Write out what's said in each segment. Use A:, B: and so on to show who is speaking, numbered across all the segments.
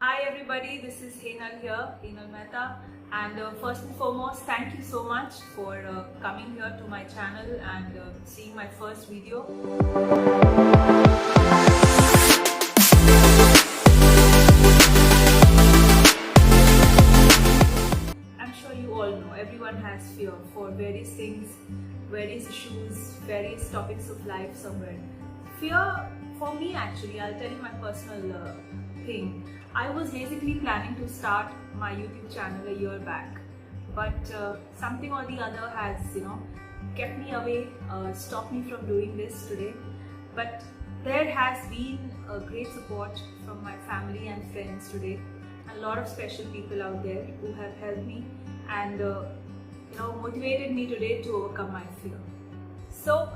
A: Hi everybody, this is Heenal here, Heenal Mehta, and first and foremost, thank you so much for coming here to my channel and seeing my first video. I'm sure you all know, everyone has fear for various things, various issues, various topics of life somewhere. Fear, for me actually, I'll tell you my personal thing. I was basically planning to start my YouTube channel a year back, but something or the other has, kept me away, stopped me from doing this today. But there has been a great support from my family and friends today. A lot of special people out there who have helped me and motivated me today to overcome my fear. So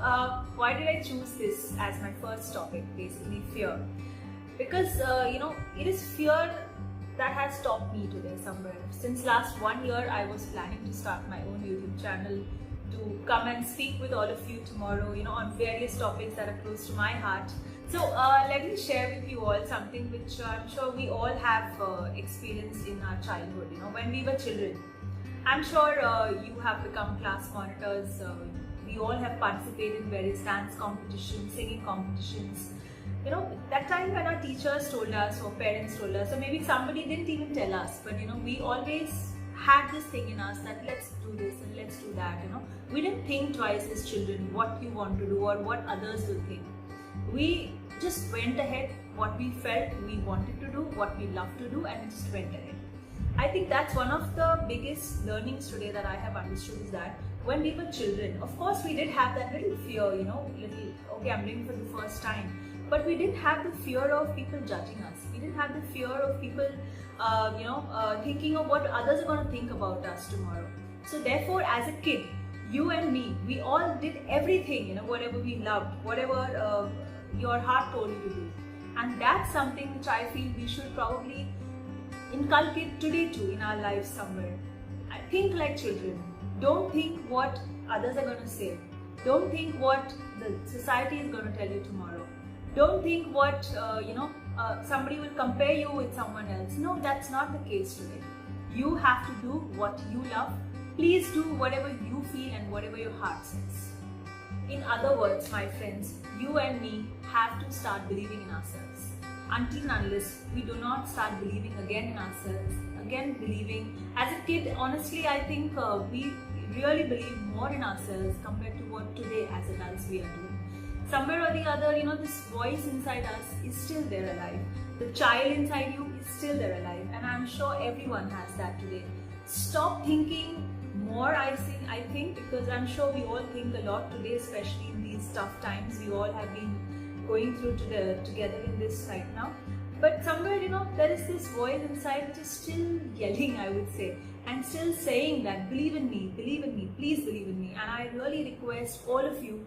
A: why did I choose this as my first topic? Basically, fear. Because it is fear that has stopped me today somewhere. Since last 1 year, I was planning to start my own YouTube channel to come and speak with all of you tomorrow, on various topics that are close to my heart. So let me share with you all something which I'm sure we all have experienced in our childhood, when we were children. I'm sure you have become class monitors. We all have participated in various dance competitions, singing competitions. That time when our teachers told us or parents told us, or maybe somebody didn't even tell us, but we always had this thing in us that let's do this and let's do that. We didn't think twice as children what you want to do or what others will think. We just went ahead, what we felt we wanted to do, what we loved to do, and we just went ahead. I think that's one of the biggest learnings today that I have understood is that when we were children, of course we did have that little fear, okay, I'm doing it for the first time. But we didn't have the fear of people judging us. We didn't have the fear of people, thinking of what others are going to think about us tomorrow. So therefore, as a kid, you and me, we all did everything, whatever we loved, whatever your heart told you to do. And that's something which I feel we should probably inculcate today too in our lives somewhere. I think like children. Don't think what others are going to say. Don't think what the society is going to tell you tomorrow. Don't think what, somebody will compare you with someone else. No, that's not the case today. You have to do what you love. Please do whatever you feel and whatever your heart says. In other words, my friends, you and me have to start believing in ourselves. Until and unless we do not start believing again in ourselves, again believing. As a kid, honestly, I think we really believe more in ourselves compared to what today as adults we are doing. Somewhere or the other, this voice inside us is still there alive. The child inside you is still there alive, and I'm sure everyone has that today. Stop thinking more, I think, because I'm sure we all think a lot today, especially in these tough times. We all have been going through together in this right now. But somewhere, there is this voice inside which is still yelling, I would say, and still saying that, believe in me, please believe in me. And I really request all of you,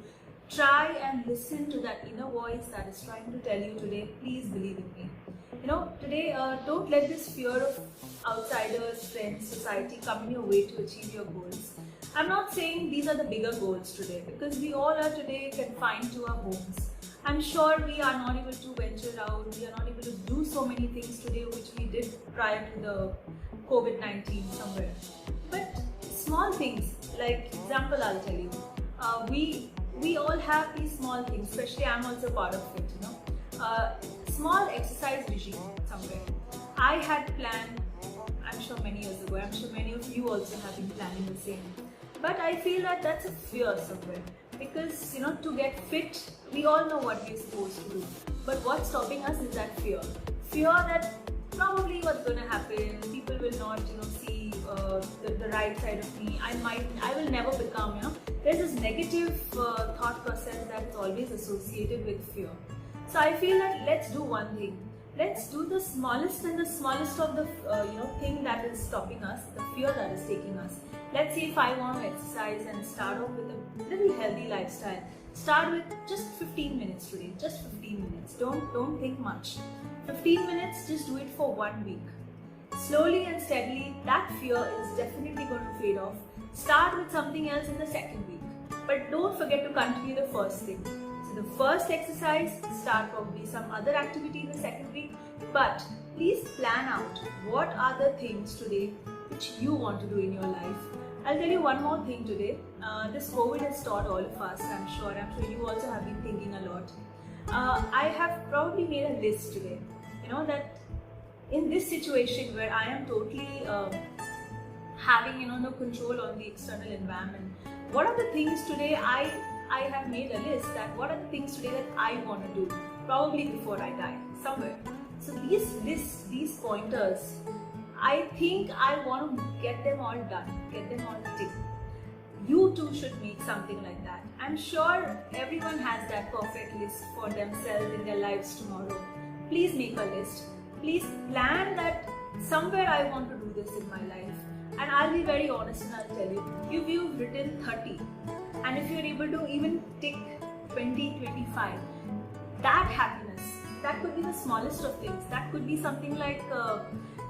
A: try and listen to that inner voice that is trying to tell you today, please believe in me. Today, don't let this fear of outsiders, friends, society come in your way to achieve your goals. I'm not saying these are the bigger goals today, because we all are today confined to our homes. I'm sure we are not able to venture out, we are not able to do so many things today which we did prior to the COVID-19 somewhere. But small things, like example I'll tell you, we all have these small things, especially I'm also part of it, small exercise regime somewhere. I had planned, I'm sure many years ago, I'm sure many of you also have been planning the same. But I feel that that's a fear somewhere. Because, to get fit, we all know what we're supposed to do. But what's stopping us is that fear. Fear that probably what's going to happen, people will not, see the right side of me. I will never become, there's this negative thought process that is always associated with fear. So I feel that let's do one thing. Let's do the smallest of the thing that is stopping us, the fear that is taking us. Let's say if I want to exercise and start off with a little healthy lifestyle, start with just 15 minutes today, just 15 minutes. Don't think much. 15 minutes, just do it for 1 week. Slowly and steadily, that fear is definitely going to fade off. Start with something else in the second week. But don't forget to continue the first thing. So the first exercise, start probably some other activity in the second week, but please plan out what are the things today which you want to do in your life. I'll tell you one more thing today. This COVID has taught all of us, I'm sure you also have been thinking a lot. I have probably made a list today, that in this situation where I am totally having no control on the external environment, what are the things today I have made a list that what are the things today that I want to do, probably before I die, somewhere. So these lists, these pointers, I think I want to get them all done, get them all ticked. You too should make something like that. I'm sure everyone has that perfect list for themselves in their lives tomorrow. Please make a list. Please plan that somewhere I want to do this in my life. And I'll be very honest and I'll tell you, if you've written 30 and if you're able to even tick 20, 25, that happiness, that could be the smallest of things. That could be something like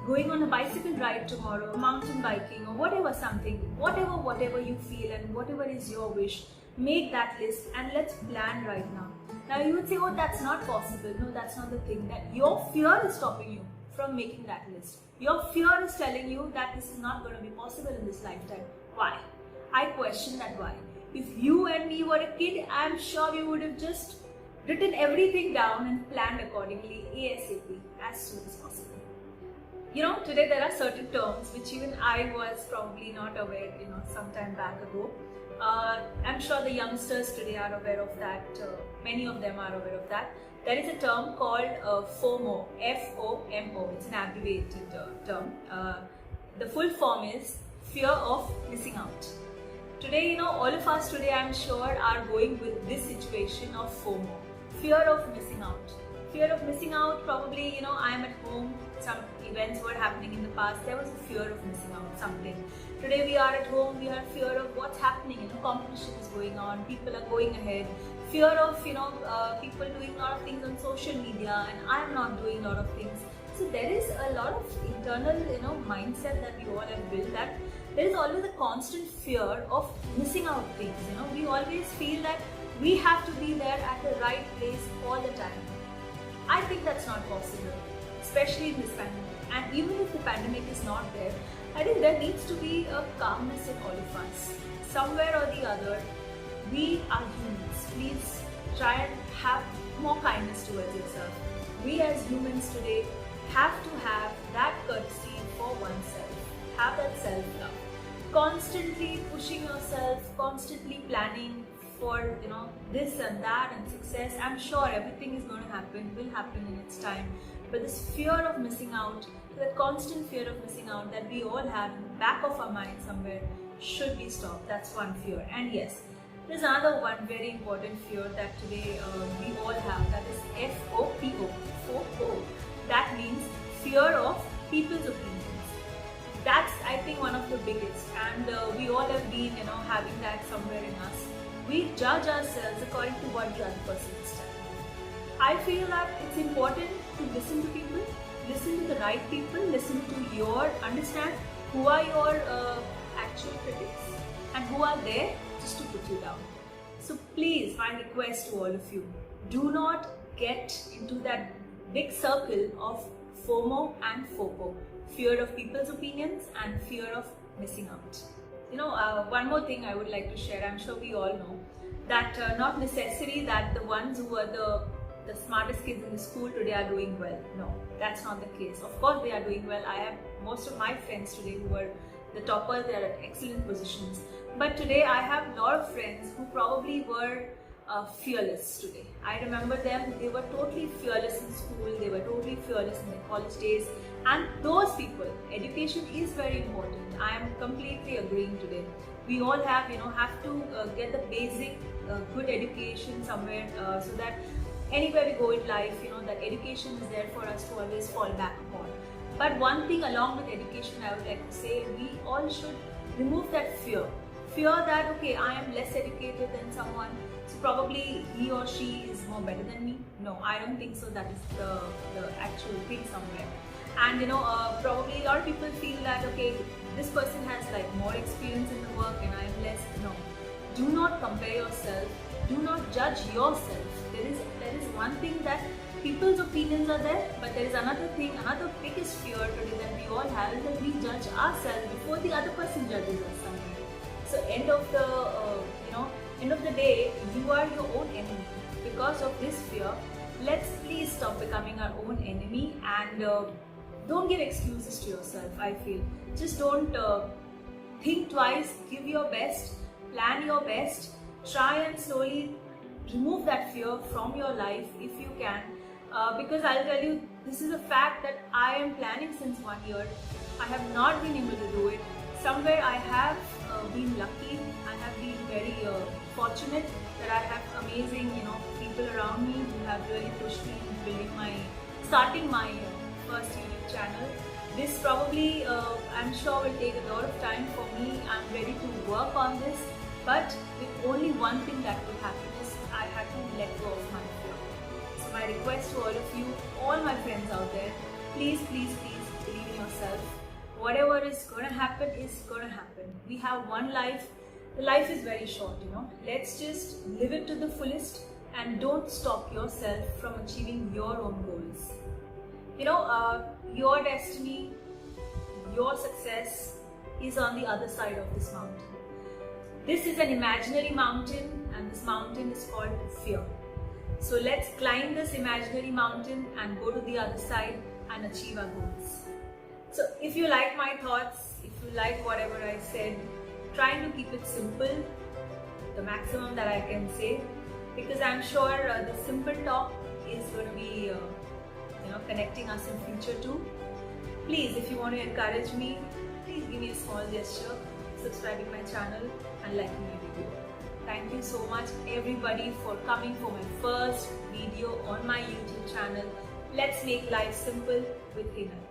A: going on a bicycle ride tomorrow, mountain biking, or whatever, something, whatever you feel and whatever is your wish, make that list and let's plan right now. Now you would say, oh, that's not possible. No, that's not the thing. That your fear is stopping you from making that list. Your fear is telling you that this is not going to be possible in this lifetime. Why? I question that why. If you and me were a kid, I'm sure we would have just written everything down and planned accordingly ASAP, as soon as possible. Today there are certain terms which even I was probably not aware, some time back ago. I'm sure the youngsters today are aware of that. Many of them are aware of that. There is a term called FOMO, F-O-M-O. It's an abbreviated term. The full form is fear of missing out. Today, all of us today, I'm sure, are going with this situation of FOMO, fear of missing out. Fear of missing out, probably, I am at home, some events were happening in the past, there was a fear of missing out something. Today we are at home, we have fear of what's happening, competition is going on, people are going ahead, fear of, people doing a lot of things on social media and I am not doing a lot of things. So there is a lot of internal, mindset that we all have built, that there is always a constant fear of missing out things, we always feel that we have to be there at the right place all the time. I think that's not possible, especially in this pandemic. And even if the pandemic is not there, I think there needs to be a calmness in all of us. Somewhere or the other, we are humans. Please try and have more kindness towards yourself. We as humans today have to have that courtesy for oneself. Have that self-love. Constantly pushing yourself, constantly planning for this and that and success. I'm sure everything is going to happen, will happen in its time. But this fear of missing out, that constant fear of missing out that we all have in the back of our mind somewhere, should be stopped. That's one fear. And yes, there's another one very important fear that today we all have, that is F-O-P-O, FOPO. That means fear of people's opinions. That's, I think, one of the biggest, and we all have been, having that somewhere in us. We judge ourselves according to what the other person is telling. I feel that it's important to listen to people, listen to the right people, listen to understand who are your actual critics and who are there just to put you down. So please, my request to all of you, do not get into that big circle of FOMO and FOPO, fear of people's opinions and fear of missing out. One more thing I would like to share. I'm sure we all know that not necessary that the ones who are the smartest kids in the school today are doing well. No, that's not the case. Of course they are doing well. I have most of my friends today who are the toppers, they are at excellent positions. But today I have a lot of friends who probably were fearless today. I remember them, they were totally fearless in school, they were totally fearless in their college days. And those people, education is very important. I am completely agreeing today. We all have to get the basic good education somewhere so that anywhere we go in life, that education is there for us to always fall back upon. But one thing along with education, I would like to say, we all should remove that fear. Fear that, okay, I am less educated than someone, so probably he or she is more better than me. No, I don't think so. That is the actual thing somewhere. And probably a lot of people feel that, okay, this person has like more experience in the work and I am less. No, do not compare yourself. Do not judge yourself. There is one thing that people's opinions are there, but there is another thing, another biggest fear today that we all have is that we judge ourselves before the other person judges us somewhere. So end of the day, you are your own enemy. Because of this fear, let's please stop becoming our own enemy and don't give excuses to yourself. I feel just don't think twice, give your best, plan your best, try and slowly remove that fear from your life if you can, because I'll tell you, this is a fact that I am planning since 1 year. I have not been able to do it. Somewhere I have been lucky. I have been very fortunate that I have amazing people around me who have really pushed me in starting my first YouTube channel. This probably I'm sure will take a lot of time for me. I'm ready to work on this, but with only one thing that will happen is I have to let go of my fear. So my request to all of you, all my friends out there, please, please, please believe in yourself. Whatever is going to happen is going to happen. We have one life. The life is very short, Let's just live it to the fullest and don't stop yourself from achieving your own goals. Your destiny, your success is on the other side of this mountain. This is an imaginary mountain and this mountain is called fear. So let's climb this imaginary mountain and go to the other side and achieve our goals. So if you like my thoughts, if you like whatever I said, trying to keep it simple, the maximum that I can say, because I'm sure the simple talk is going to be connecting us in future too. Please, if you want to encourage me, please give me a small gesture, subscribing my channel and liking my video. Thank you so much everybody for coming for my first video on my YouTube channel. Let's make life simple with Hinal.